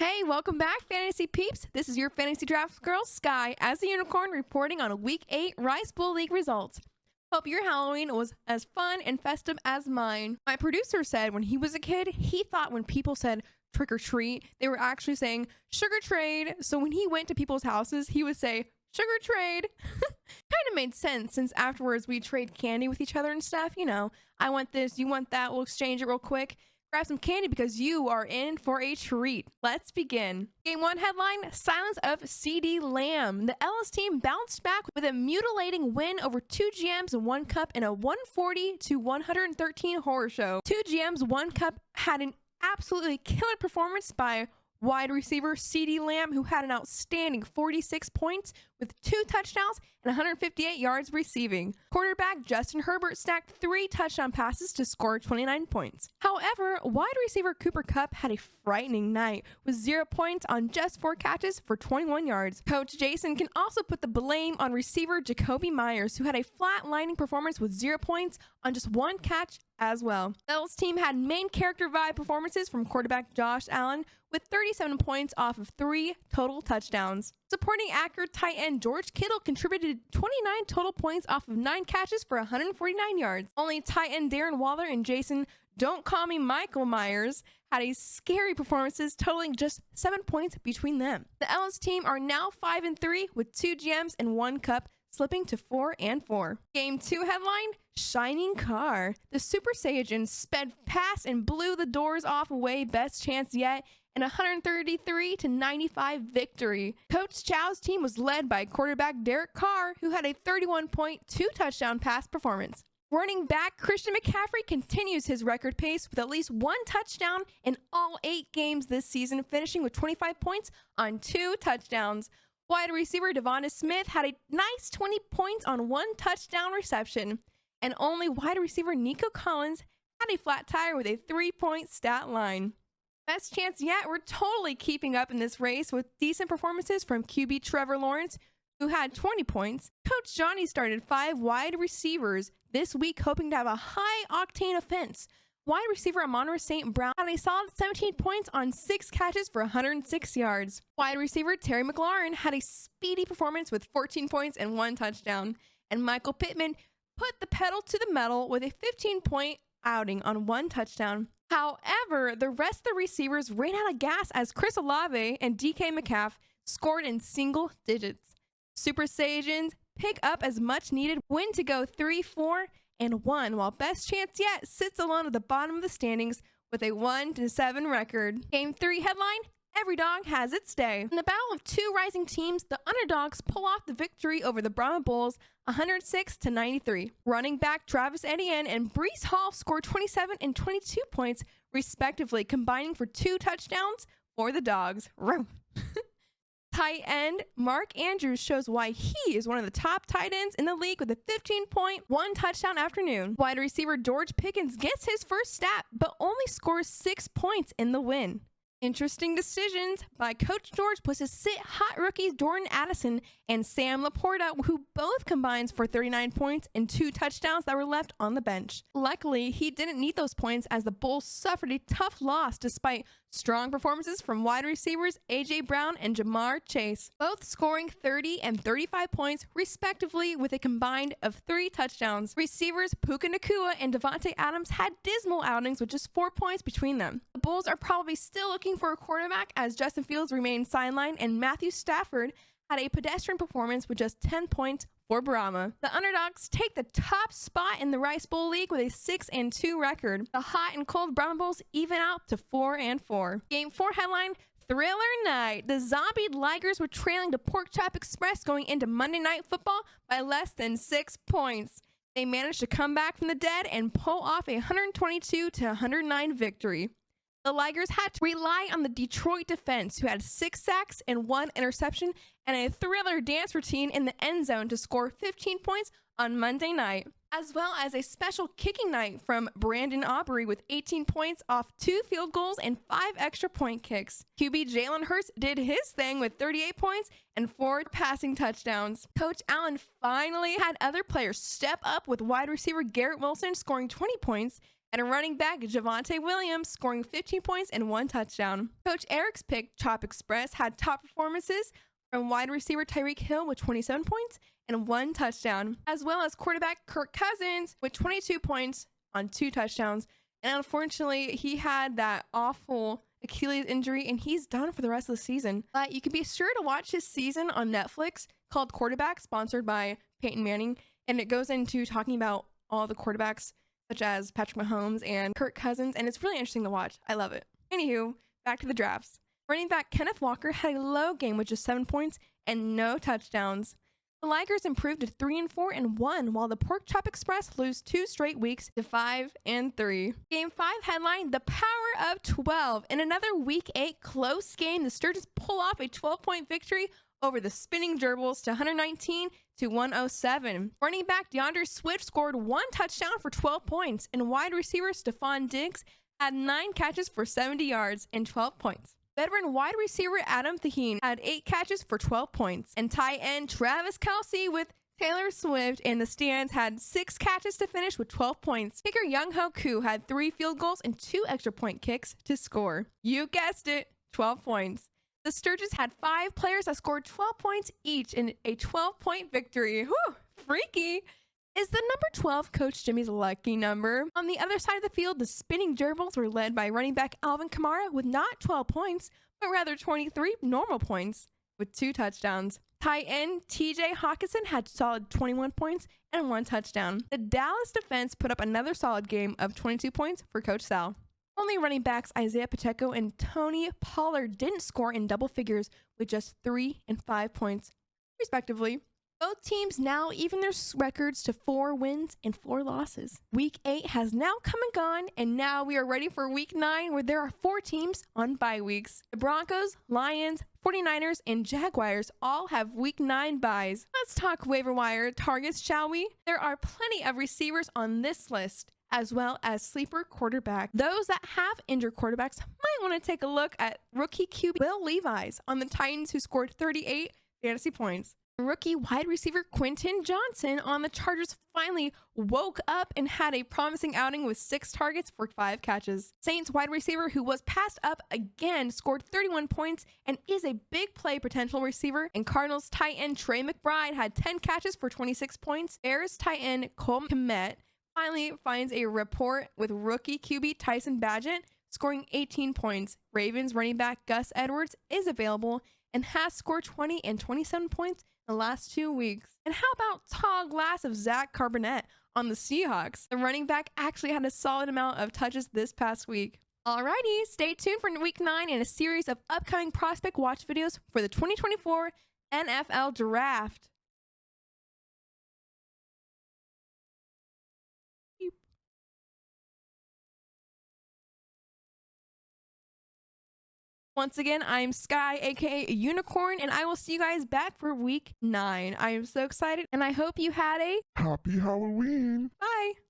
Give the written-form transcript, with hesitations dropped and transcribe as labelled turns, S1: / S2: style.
S1: Hey, welcome back, Fantasy Peeps. This is your Fantasy Draft Girl, Skye, as the Unicorn, reporting on Week 8 Rice Bowl League results. Hope your Halloween was as fun and festive as mine. My producer said when he was a kid, he thought when people said trick or treat, they were actually saying sugar trade. So when he went to people's houses, he would say sugar trade. Kind of made sense since afterwards we trade candy with each other and stuff. You know, I want this, you want that, we'll exchange it real quick. Grab some candy because you are in for a treat. Let's begin. Game 1 headline, silence of CD Lamb. The Ellis team bounced back with a mutilating win over 2 GMs and 1 Cup in a 140-113 horror show. 2 GMs, 1 Cup had an absolutely killer performance by wide receiver CD Lamb, who had an outstanding 46 points with 2 touchdowns and 158 yards receiving. Quarterback Justin Herbert stacked 3 touchdown passes to score 29 points. However, wide receiver Cooper Kupp had a frightening night with 0 points on just 4 catches for 21 yards. Coach Jason can also put the blame on receiver Jacoby Myers, who had a flat-lining performance with 0 points on just 1 catch as well. The Bills team had main character vibe performances from quarterback Josh Allen with 37 points off of 3 total touchdowns. Supporting accurate tight end George Kittle contributed 29 total points off of 9 catches for 149 yards. Only tight end Darren Waller and Jason Don't Call Me Michael Myers had a scary performances totaling just 7 points between them. The Ellis team are now 5-3 with 2 GMs and 1 Cup, slipping to 4-4. Game 2 headline, Shining Car. The Super Saiyajins sped past and blew the doors off away best chance yet in a 133-95 victory. Coach Chow's team was led by quarterback Derek Carr, who had a 31-point, 2-touchdown pass performance. Running back Christian McCaffrey continues his record pace with at least 1 touchdown in all 8 games this season, finishing with 25 points on 2 touchdowns. Wide receiver Devonta Smith had a nice 20 points on 1 touchdown reception. And only wide receiver Nico Collins had a flat tire with a 3-point stat line. Best chance yet, we're totally keeping up in this race with decent performances from QB Trevor Lawrence, who had 20 points. Coach Johnny started 5 wide receivers this week, hoping to have a high-octane offense. Wide receiver Amon-Ra St. Brown had a solid 17 points on 6 catches for 106 yards. Wide receiver Terry McLaurin had a speedy performance with 14 points and 1 touchdown. And Michael Pittman put the pedal to the metal with a 15-point outing on 1 touchdown. However, the rest of the receivers ran out of gas as Chris Olave and DK Metcalf scored in single digits. Super Saiyajins pick up as much needed win to go 3-4-1, while Best Chance Yet sits alone at the bottom of the standings with a 1-7 record. Game 3 headline, every dog has its day. In the battle of 2 rising teams, the underdogs pull off the victory over the Brahma Bulls 106-93. Running back Travis Etienne and Breece Hall scored 27 and 22 points respectively, combining for 2 touchdowns for the dogs. Tight end Mark Andrews shows why he is one of the top tight ends in the league with a 15-point, 1 touchdown afternoon. Wide receiver George Pickens gets his first stat, but only scores 6 points in the win. Interesting decisions by Coach George was to sit hot rookies Jordan Addison and Sam Laporta, who both combines for 39 points and 2 touchdowns that were left on the bench. Luckily, he didn't need those points as the Bulls suffered a tough loss despite strong performances from wide receivers A.J. Brown and Jamar Chase, both scoring 30 and 35 points respectively with a combined of 3 touchdowns. Receivers Puka Nacua and Devontae Adams had dismal outings with just 4 points between them. The Bulls are probably still looking for a quarterback as Justin Fields remained sidelined and Matthew Stafford had a pedestrian performance with just 10 points for Brahma. The underdogs take the top spot in the Rice Bowl League with a 6-2 record. The hot and cold Brahma Bulls even out to 4-4. Game 4 headline, Thriller Night. The zombie Ligers were trailing to Pork Chop Express going into Monday Night Football by less than 6 points. They managed to come back from the dead and pull off a 122-109 victory. The Ligers had to rely on the Detroit defense, who had 6 sacks and 1 interception and a thriller dance routine in the end zone to score 15 points on Monday night, as well as a special kicking night from Brandon Aubrey with 18 points off 2 field goals and 5 extra point kicks. QB Jalen Hurts did his thing with 38 points and 4 passing touchdowns. Coach Allen finally had other players step up with wide receiver Garrett Wilson scoring 20 points And running back Javonte Williams scoring 15 points and 1 touchdown. Coach Eric's pick, Chop Express, had top performances from wide receiver Tyreek Hill with 27 points and 1 touchdown, as well as quarterback Kirk Cousins with 22 points on 2 touchdowns. And unfortunately, he had that awful Achilles injury and he's done for the rest of the season. But you can be sure to watch his season on Netflix called Quarterback, sponsored by Peyton Manning. And it goes into talking about all the quarterbacks, such as Patrick Mahomes and Kirk Cousins. And it's really interesting to watch. I love it. Anywho, back to the drafts. Running back Kenneth Walker had a low game with just 7 points and no touchdowns. The Ligers improved to 3-4 and 1, while the Pork Chop Express lose 2 straight weeks to 5-3. Game 5 headlined the power of 12. In another Week 8 close game, the Sturgeons pull off a 12-point victory over the Spinning Gerbils to 119-107. Running back DeAndre Swift scored 1 touchdown for 12 points, and wide receiver Stephon Diggs had 9 catches for 70 yards and 12 points. Veteran wide receiver Adam Thaheen had 8 catches for 12 points, and tight end Travis Kelce with Taylor Swift in the stands had 6 catches to finish with 12 points. Kicker Young Ho Koo had 3 field goals and 2 extra point kicks to score. You guessed it, 12 points. The Sturgeons had 5 players that scored 12 points each in a 12-point victory. Whew, freaky. Is the number 12 Coach Jimmy's lucky number? On the other side of the field, the Spinning Gerbils were led by running back Alvin Kamara with not 12 points, but rather 23 normal points with 2 touchdowns. Tight end TJ Hawkinson had solid 21 points and 1 touchdown. The Dallas defense put up another solid game of 22 points for Coach Sal. Only running backs Isaiah Pacheco and Tony Pollard didn't score in double figures with just 3 and 5 points, respectively. Both teams now even their records to 4 wins and 4 losses. Week 8 has now come and gone, and now we are ready for Week 9, where there are 4 teams on bye weeks. The Broncos, Lions, 49ers, and Jaguars all have Week 9 byes. Let's talk waiver wire targets, shall we? There are plenty of receivers on this list, as well as sleeper quarterback. Those that have injured quarterbacks might want to take a look at rookie QB Will Levis on the Titans, who scored 38 fantasy points. Rookie wide receiver Quentin Johnson on the Chargers finally woke up and had a promising outing with 6 targets for 5 catches. Saints wide receiver, who was passed up again, scored 31 points and is a big play potential receiver. And Cardinals tight end Trey McBride had 10 catches for 26 points. Bears tight end Cole Kmet finally finds a rapport with rookie QB Tyson Bagent, scoring 18 points. Ravens running back Gus Edwards is available and has scored 20 and 27 points the last 2 weeks. And how about tall glass of Zach Carbonet on the Seahawks? The running back actually had a solid amount of touches this past week. Alrighty, stay tuned for Week 9 and a series of upcoming prospect watch videos for the 2024 NFL Draft. Once again, I'm Skye, aka Unicorn, and I will see you guys back for Week 9. I am so excited, and I hope you had a
S2: Happy Halloween!
S1: bye!